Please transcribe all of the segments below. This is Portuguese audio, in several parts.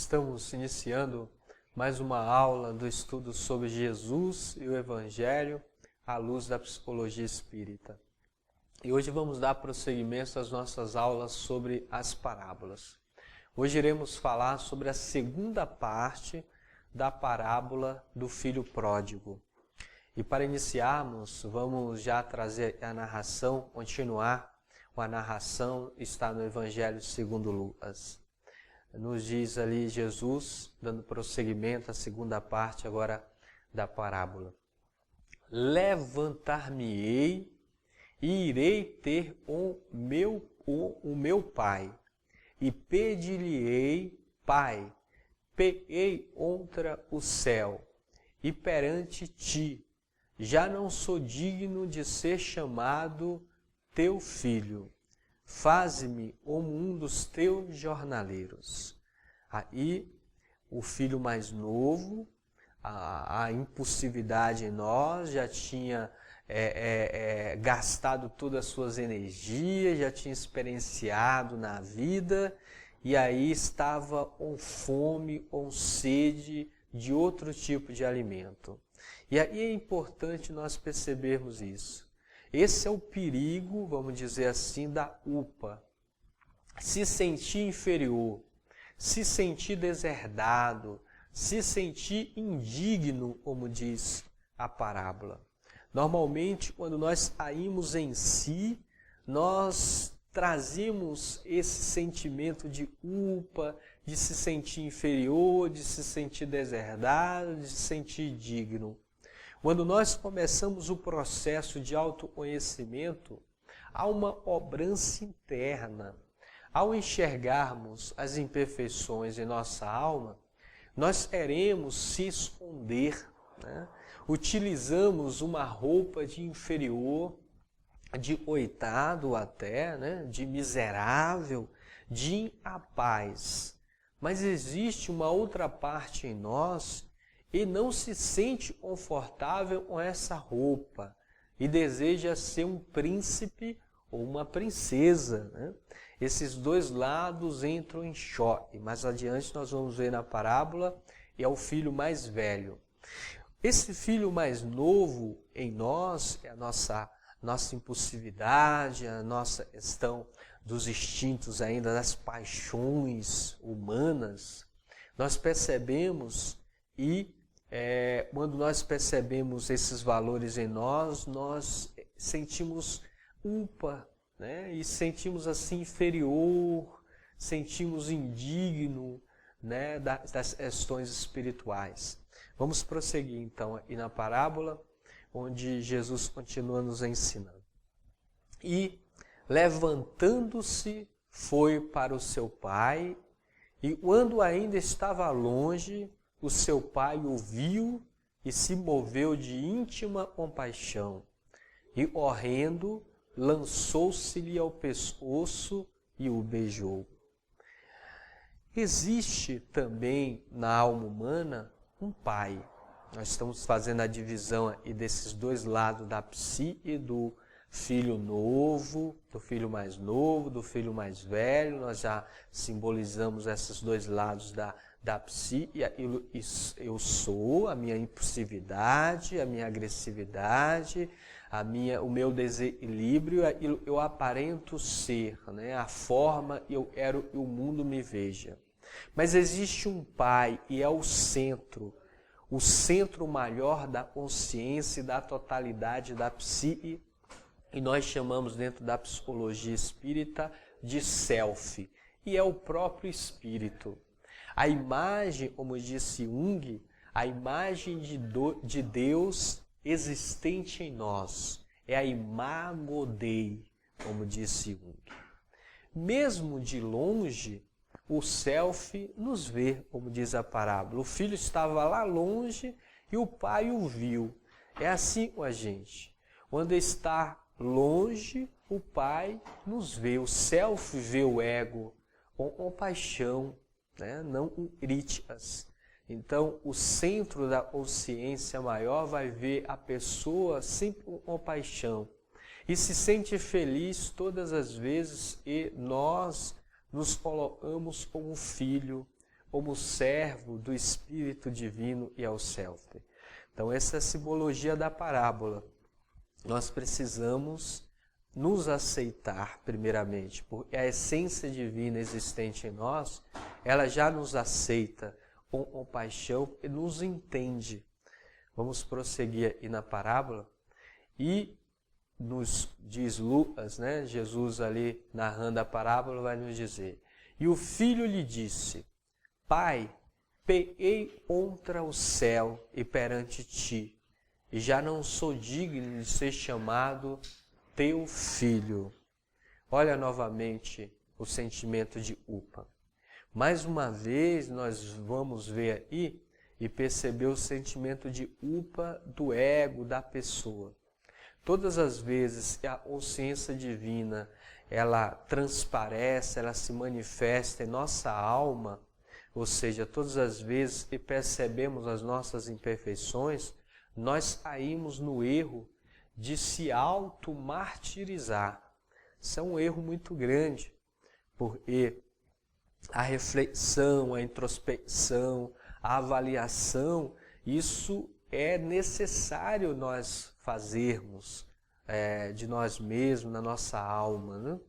Estamos iniciando mais uma aula do estudo sobre Jesus e o Evangelho à luz da psicologia espírita. E hoje vamos dar prosseguimento às nossas aulas sobre as parábolas. Hoje iremos falar sobre a segunda parte da parábola do filho pródigo. E para iniciarmos, vamos já trazer a narração, continuar. A narração está no Evangelho segundo Lucas. Nos diz ali Jesus, dando prosseguimento à segunda parte agora da parábola. Levantar-me-ei e irei ter o meu pai, e pedir-lhe-ei, Pai, peguei contra o céu, e perante ti, já não sou digno de ser chamado teu filho. Faze-me como um dos teus jornaleiros. Aí, o filho mais novo, a impulsividade em nós, já tinha gastado todas as suas energias, já tinha experienciado na vida, e aí estava com fome, com sede de outro tipo de alimento. E aí é importante nós percebermos isso. Esse é o perigo, vamos dizer assim, da UPA. Se sentir inferior, se sentir deserdado, se sentir indigno, como diz a parábola. Normalmente, quando nós caímos em si, nós trazemos esse sentimento de UPA, de se sentir inferior, de se sentir deserdado, de se sentir indigno. Quando nós começamos o processo de autoconhecimento, há uma cobrança interna. Ao enxergarmos as imperfeições em nossa alma, nós queremos se esconder, né? Utilizamos uma roupa de inferior, de coitado até, né? De miserável, de incapaz. Mas existe uma outra parte em nós e não se sente confortável com essa roupa e deseja ser um príncipe ou uma princesa, né? Esses dois lados entram em choque. Mais adiante nós vamos ver na parábola, é o filho mais velho. Esse filho mais novo em nós é a nossa impulsividade, a nossa questão dos instintos ainda, das paixões humanas. Nós percebemos e quando nós percebemos esses valores em nós, nós sentimos culpa, né? E sentimos assim inferior, sentimos indigno, né? das questões espirituais. Vamos prosseguir então aqui na parábola, onde Jesus continua nos ensinando. E levantando-se, foi para o seu pai, e quando ainda estava longe, o seu pai o viu e se moveu de íntima compaixão, e correndo, lançou-se-lhe ao pescoço e o beijou. Existe também na alma humana um pai. Nós estamos fazendo a divisão aí desses dois lados da psique, do filho novo, do filho mais novo, do filho mais velho. Nós já simbolizamos esses dois lados da psique. Eu sou, a minha impulsividade, a minha agressividade, o meu desequilíbrio, eu aparento ser, né? A forma eu quero que o mundo me veja. Mas existe um pai e é o centro maior da consciência e da totalidade da psique, e nós chamamos dentro da psicologia espírita de self, e é o próprio espírito. A imagem, como disse Jung, a imagem de Deus existente em nós, é a imago Dei, como disse Jung. Mesmo de longe, o self nos vê, como diz a parábola. O filho estava lá longe e o pai o viu. É assim com a gente. Quando está longe, o pai nos vê. O self vê o ego com compaixão, né? Não com críticas. Então, o centro da consciência maior vai ver a pessoa sempre com compaixão. E se sente feliz todas as vezes e nós nos colocamos como filho, como servo do Espírito Divino e ao Self. Então essa é a simbologia da parábola. Nós precisamos nos aceitar primeiramente, porque a essência divina existente em nós, ela já nos aceita com compaixão e nos entende. Vamos prosseguir aí na parábola e nos diz Lucas, né? Jesus ali narrando a parábola vai nos dizer: e o filho lhe disse: Pai, pequei contra o céu e perante ti, e já não sou digno de ser chamado teu filho. Olha novamente o sentimento de culpa. Mais uma vez nós vamos ver aí e perceber o sentimento de culpa do ego da pessoa. Todas as vezes que a consciência divina ela transparece, ela se manifesta em nossa alma, ou seja, todas as vezes que percebemos as nossas imperfeições, nós caímos no erro de se auto-martirizar. Isso é um erro muito grande, porque a reflexão, a introspecção, a avaliação, isso é necessário nós fazermos de nós mesmos, na nossa alma, né?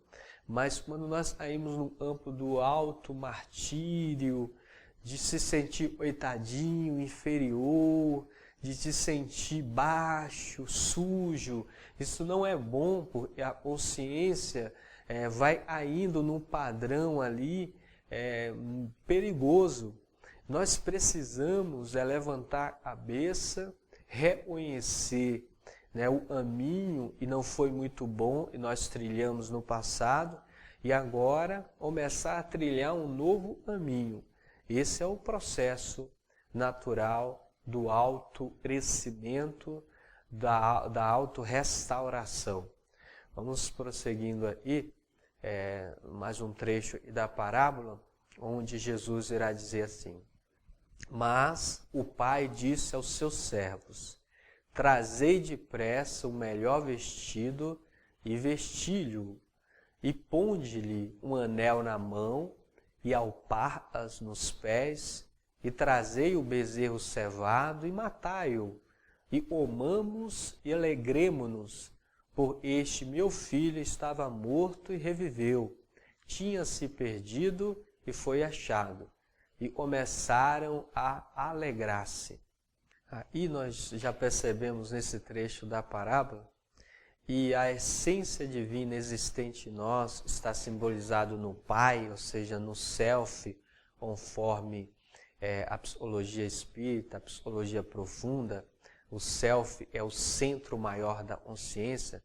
Mas quando nós caímos no campo do auto-martírio, de se sentir coitadinho, inferior, de se sentir baixo, sujo, isso não é bom, porque a consciência vai caindo num padrão ali perigoso. Nós precisamos levantar a cabeça, reconhecer, né, o caminho e não foi muito bom e nós trilhamos no passado e agora começar a trilhar um novo caminho. Esse é o processo natural do autocrescimento, da autorrestauração. Vamos prosseguindo aí, mais um trecho da parábola, onde Jesus irá dizer assim: mas o pai disse aos seus servos: trazei depressa o melhor vestido e vesti-lhe, e ponde-lhe um anel na mão e alparcas nos pés, e trazei o bezerro cevado e matai-o, e comamos e alegremo-nos, por este meu filho estava morto e reviveu, tinha-se perdido e foi achado. E começaram a alegrar-se. Aí nós já percebemos nesse trecho da parábola, e a essência divina existente em nós está simbolizado no Pai, ou seja, no Self, conforme a psicologia espírita, a psicologia profunda. O Self é o centro maior da consciência.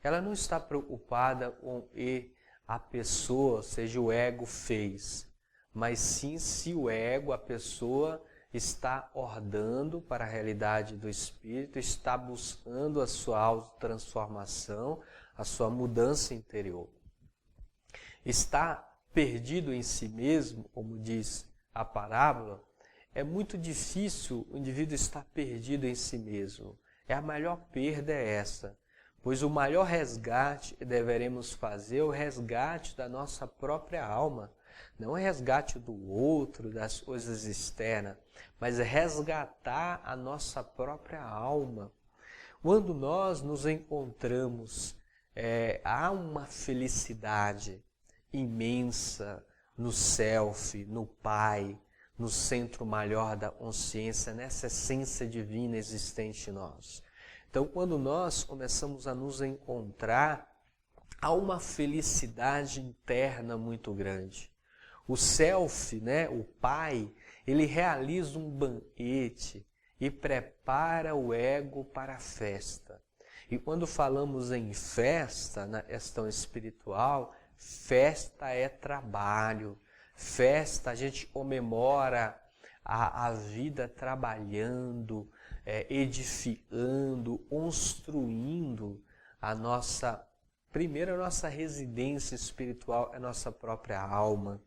Ela não está preocupada com o que a pessoa, ou seja, o ego fez, mas sim se o ego, a pessoa, está ordando para a realidade do espírito, está buscando a sua autotransformação, a sua mudança interior. Está perdido em si mesmo, como diz a parábola, é muito difícil o indivíduo estar perdido em si mesmo. A maior perda é essa, pois o maior resgate que deveremos fazer é o resgate da nossa própria alma. Não é resgate do outro, das coisas externas, mas é resgatar a nossa própria alma. Quando nós nos encontramos, há uma felicidade imensa no Self, no Pai, no centro maior da consciência, nessa essência divina existente em nós. Então, quando nós começamos a nos encontrar, há uma felicidade interna muito grande. O Self, né, o Pai, ele realiza um banquete e prepara o ego para a festa. E quando falamos em festa, na questão espiritual, festa é trabalho. Festa, a gente comemora a vida trabalhando, edificando, construindo primeiro a nossa residência espiritual, a nossa própria alma.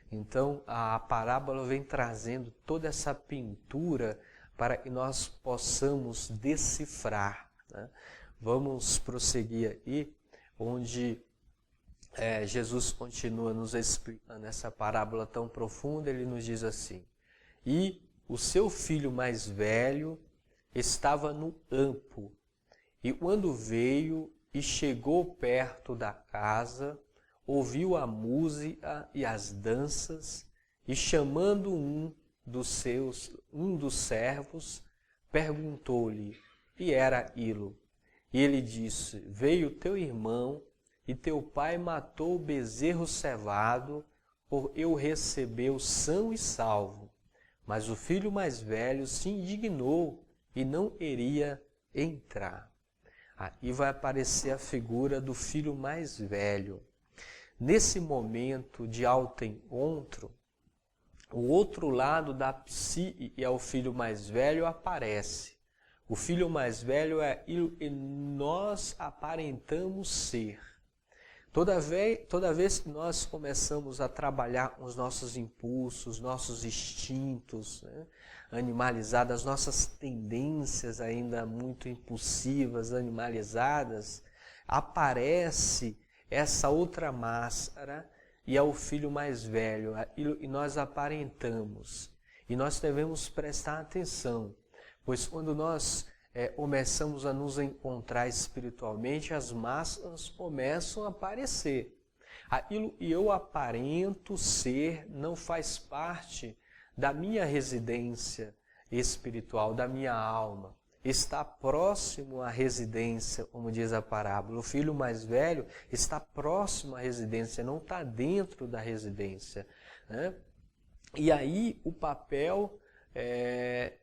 Então, a parábola vem trazendo toda essa pintura para que nós possamos decifrar, né? Vamos prosseguir aí, onde Jesus continua nos explicando essa parábola tão profunda, ele nos diz assim: e o seu filho mais velho estava no campo, e quando veio e chegou perto da casa, ouviu a música e as danças, e chamando um dos servos, perguntou-lhe, e era Ilo. E ele disse: veio teu irmão, e teu pai matou o bezerro cevado, por eu recebeu são e salvo. Mas o filho mais velho se indignou e não iria entrar. Aí vai aparecer a figura do filho mais velho. Nesse momento de alto encontro, o outro lado da psique, e é o filho mais velho, aparece. O filho mais velho é e nós aparentamos ser. Toda vez que nós começamos a trabalhar com os nossos impulsos, nossos instintos, né, animalizados, as nossas tendências ainda muito impulsivas, animalizadas, aparece essa outra máscara e é o filho mais velho, e nós aparentamos. E nós devemos prestar atenção, pois quando nós começamos a nos encontrar espiritualmente, as máscaras começam a aparecer. Aquilo que eu aparento ser não faz parte da minha residência espiritual, da minha alma. Está próximo à residência, como diz a parábola. O filho mais velho está próximo à residência, não está dentro da residência, né? E aí o papel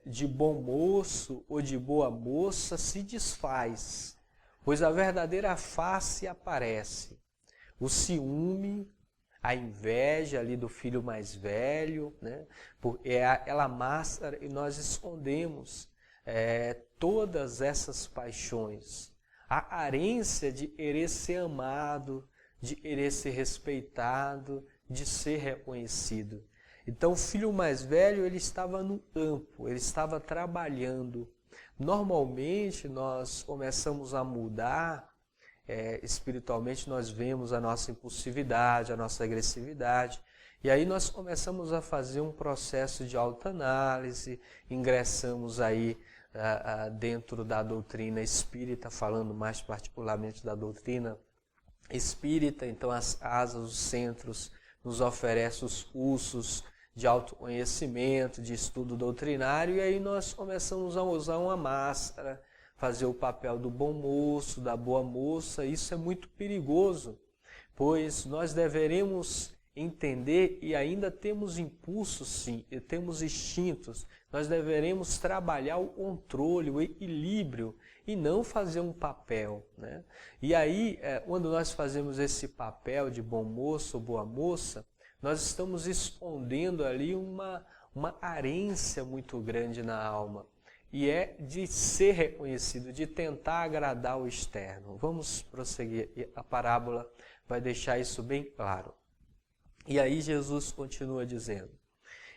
de bom moço ou de boa moça se desfaz, pois a verdadeira face aparece. O ciúme, a inveja ali do filho mais velho, né? É aquela máscara e nós escondemos todas essas paixões. A carência de querer ser amado, de querer ser respeitado, de ser reconhecido. Então o filho mais velho, ele estava no campo, ele estava trabalhando. Normalmente nós começamos a mudar, espiritualmente nós vemos a nossa impulsividade, a nossa agressividade, e aí nós começamos a fazer um processo de autoanálise, ingressamos aí dentro da doutrina espírita, falando mais particularmente da doutrina espírita. Então as casas, os centros nos oferecem os cursos de autoconhecimento, de estudo doutrinário, e aí nós começamos a usar uma máscara, fazer o papel do bom moço, da boa moça. Isso é muito perigoso, pois nós deveremos entender, e ainda temos impulsos sim, e temos instintos, nós deveremos trabalhar o controle, o equilíbrio, e não fazer um papel, né? E aí, quando nós fazemos esse papel de bom moço ou boa moça, nós estamos escondendo ali uma carência muito grande na alma. E é de ser reconhecido, de tentar agradar o externo. Vamos prosseguir. A parábola vai deixar isso bem claro. E aí Jesus continua dizendo: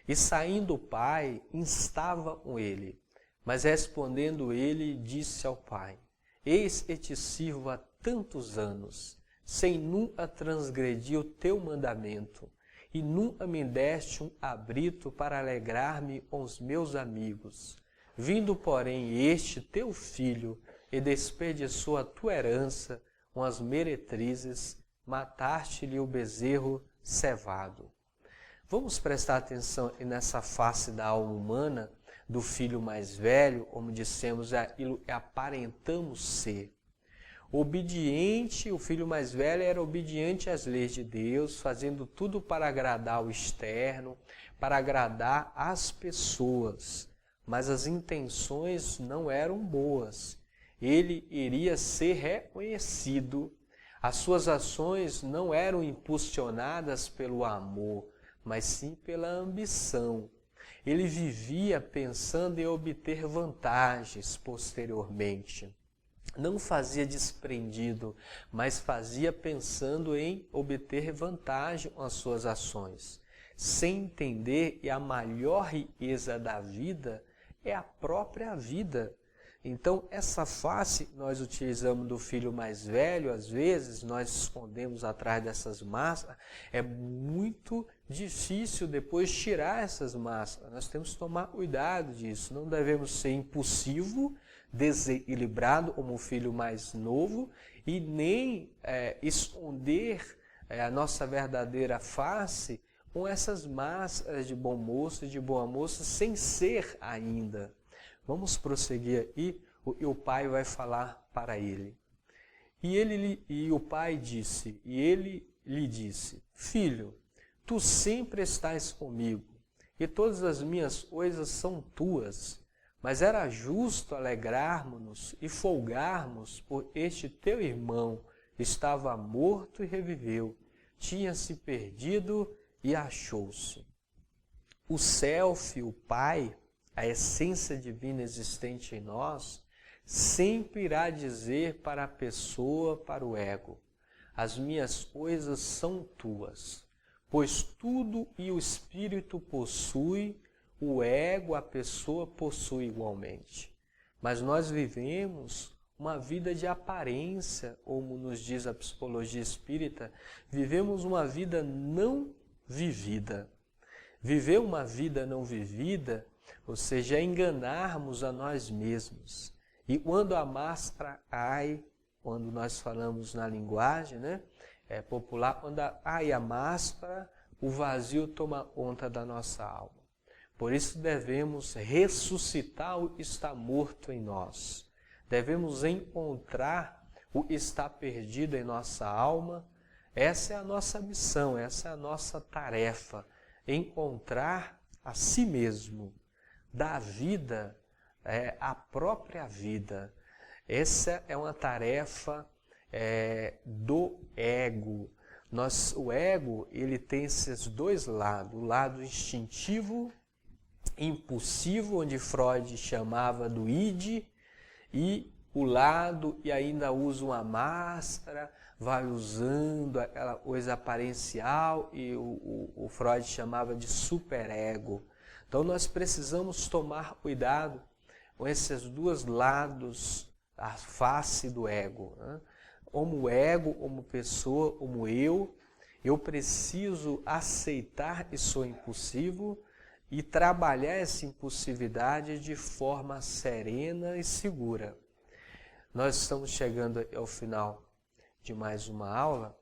e saindo o pai, instava com ele. Mas respondendo ele, disse ao pai: eis que te sirvo há tantos anos, sem nunca transgredir o teu mandamento, e nunca me deste um cabrito para alegrar-me com os meus amigos. Vindo, porém, este teu filho, e desperdiçou a tua herança com as meretrizes, mataste-lhe o bezerro cevado. Vamos prestar atenção nessa face da alma humana, do filho mais velho, como dissemos, aquilo que aparentamos ser. Obediente, o filho mais velho era obediente às leis de Deus, fazendo tudo para agradar o externo, para agradar as pessoas. Mas as intenções não eram boas. Ele iria ser reconhecido. As suas ações não eram impulsionadas pelo amor, mas sim pela ambição. Ele vivia pensando em obter vantagens posteriormente. Não fazia desprendido, mas fazia pensando em obter vantagem com as suas ações, sem entender que a maior riqueza da vida é a própria vida. Então, essa face nós utilizamos do filho mais velho, às vezes, nós escondemos atrás dessas máscaras. É muito difícil depois tirar essas máscaras. Nós temos que tomar cuidado disso. Não devemos ser impulsivo, desequilibrado como o filho mais novo e nem esconder a nossa verdadeira face com essas máscaras de bom moço e de boa moça sem ser ainda. Vamos prosseguir aí, e o pai vai falar para ele. E o pai disse, e ele lhe disse: Filho, tu sempre estás comigo, e todas as minhas coisas são tuas. Mas era justo alegrarmos-nos e folgarmos, por este teu irmão estava morto e reviveu, tinha se perdido e achou-se. O self, o pai, a essência divina existente em nós, sempre irá dizer para a pessoa, para o ego: as minhas coisas são tuas, pois tudo e o espírito possui, o ego, a pessoa possui igualmente. Mas nós vivemos uma vida de aparência, como nos diz a psicologia espírita, vivemos uma vida não vivida. Viver uma vida não vivida, ou seja, é enganarmos a nós mesmos. E quando a máscara cai, quando nós falamos na linguagem popular, quando cai a máscara, o vazio toma conta da nossa alma. Por isso devemos ressuscitar o que está morto em nós. Devemos encontrar o que está perdido em nossa alma. Essa é a nossa missão, essa é a nossa tarefa. Encontrar a si mesmo, da vida, a própria vida. Essa é uma tarefa do ego. O ego, ele tem esses dois lados, o lado instintivo, impulsivo, onde Freud chamava do id, e o lado, e ainda usa uma máscara, vai usando aquela coisa aparencial, e o Freud chamava de superego. Então nós precisamos tomar cuidado com esses dois lados, a face do ego. Como ego, como pessoa, como eu preciso aceitar que sou impulsivo e trabalhar essa impulsividade de forma serena e segura. Nós estamos chegando ao final de mais uma aula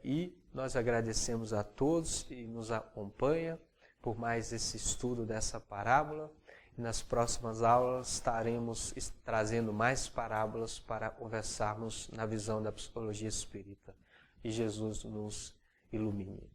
e nós agradecemos a todos que nos acompanham por mais esse estudo dessa parábola. E nas próximas aulas estaremos trazendo mais parábolas para conversarmos na visão da psicologia espírita. E Jesus nos ilumine.